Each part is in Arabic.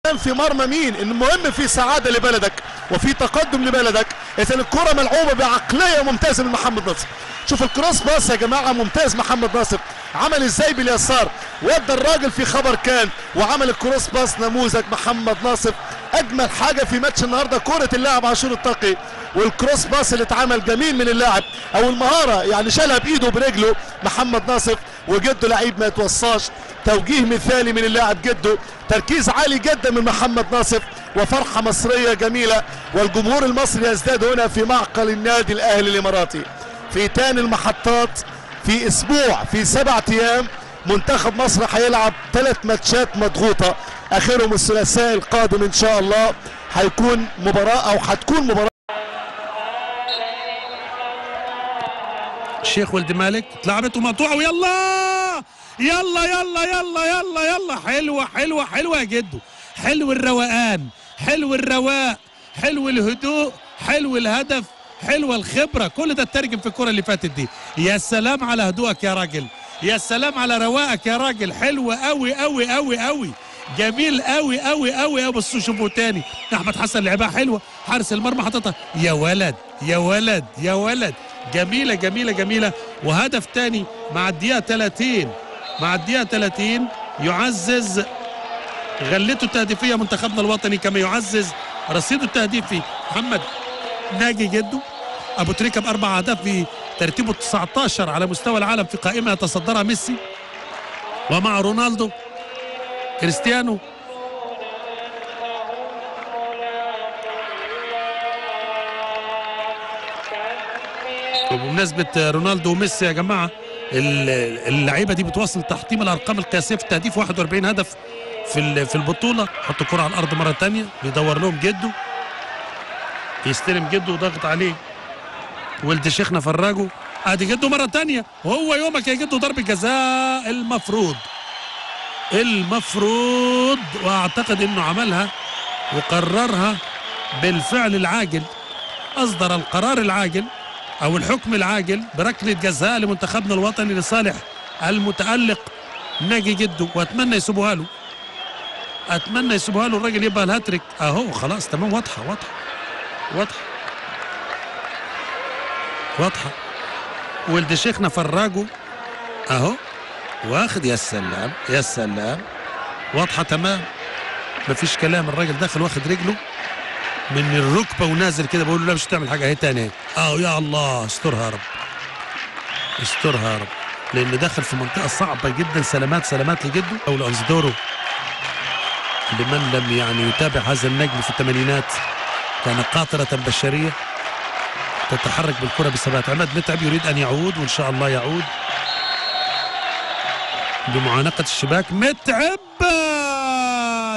في مرمى مين؟ المهم في سعاده لبلدك وفي تقدم لبلدك. اذا الكره ملعوبه بعقليه ممتازه من محمد ناصر. شوف الكروس باص يا جماعه، ممتاز محمد ناصر، عمل ازاي باليسار، ودى الراجل في خبر كان وعمل الكروس باص نموذج محمد ناصر. اجمل حاجه في ماتش النهارده كره اللاعب عاشور الطاقي والكروس باص اللي اتعمل جميل من اللاعب، او المهاره يعني شالها بايده وبرجله محمد ناصر، وجده لعيب ما يتوصاش. توجيه مثالي من اللاعب جده، تركيز عالي جدا من محمد ناصر، وفرحه مصريه جميله، والجمهور المصري يزداد هنا في معقل النادي الاهلي الاماراتي. في تاني المحطات في اسبوع، في 7 ايام منتخب مصر هيلعب 3 ماتشات مضغوطه، اخرهم الثلاثاء القادم ان شاء الله هيكون مباراه او هتكون مباراه الشيخ ولد مالك. اتلعبت ومقطوعه ويلا يلا يلا يلا يلا يلا. حلوه حلوه حلوه يا جدو، حلو الروقان، حلو الرواق، حلو الهدوء، حلو الهدف، حلوه الخبره. كل ده اترجم في الكره اللي فاتت دي. يا سلام على هدوءك يا راجل، يا سلام على رواقك يا راجل. حلو قوي قوي قوي قوي، جميل قوي قوي قوي قوي. بصوا شوفوا تاني، احمد حسن لعبها حلوه، حارس المرمى حاططها. يا ولد يا ولد يا ولد، جميله جميله جميله. وهدف تاني مع الدقيقه 30، مع الدقيقه 30 يعزز غلته التهديفيه منتخبنا الوطني، كما يعزز رصيده التهديفي. محمد ناجي جده ابو تريكه ب4 اهداف في ترتيبه 19 على مستوى العالم في قائمه يتصدرها ميسي، ومع رونالدو كريستيانو. وبمناسبه رونالدو وميسي يا جماعه، اللعيبه دي بتواصل تحطيم الارقام القياسيه في التهديف. 41 هدف في البطوله. حط الكره على الارض مره ثانيه، بيدور لهم جده، يستلم جده وضغط عليه ولد شيخنا فراجه. ادي جده مره ثانيه، وهو يومك يا جده ضربه جزاء المفروض، واعتقد انه عملها وقررها بالفعل العاجل، اصدر القرار العاجل او الحكم العاجل بركله جزاء لمنتخبنا الوطني لصالح المتألق ناجي جده. واتمنى يسيبوها له، اتمنى يسيبوها له، الراجل يبقى الهاتريك اهو. خلاص تمام، واضحه واضحه واضحه واضحه. ولد شيخنا فراجه اهو واخد. يا سلام يا سلام، واضحه تمام، مفيش كلام. الراجل داخل واخد رجله من الركبه ونازل كده، بقول له لا مش هتعمل حاجه اهي تاني اهو. يا الله استرها يا رب، استرها يا رب، لان دخل في منطقه صعبه جدا. سلامات سلامات لجده. او لانزدورو، لمن لم يعني يتابع هذا النجم في الثمانينات، كان قاطره بشريه تتحرك بالكره بثبات. عماد متعب يريد ان يعود، وان شاء الله يعود بمعانقه الشباك. متعب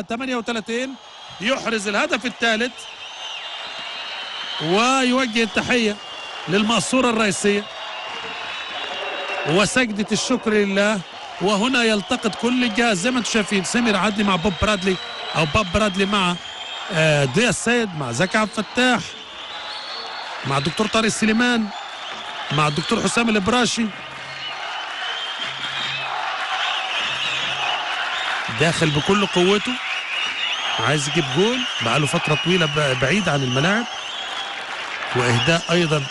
38 يحرز الهدف الثالث، ويوجه التحيه للمقصوره الرئيسيه وسجدة الشكر لله. وهنا يلتقط كل الجهاز زي ما انتم شايفين، سمير عدلي مع بوب برادلي، او بوب برادلي مع ضياء السيد، مع زكي عبد الفتاح، مع الدكتور طارق السليمان، مع الدكتور حسام الابراشي. داخل بكل قوته، عايز يجيب جول، بقاله فترة طويلة بعيد عن الملاعب. واهداء ايضا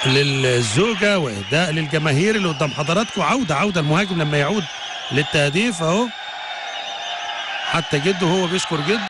للزوجة، واهداء للجماهير اللي قدام حضراتكم. عودة المهاجم لما يعود للتهديف اهو. حتى جده هو بيشكر جده.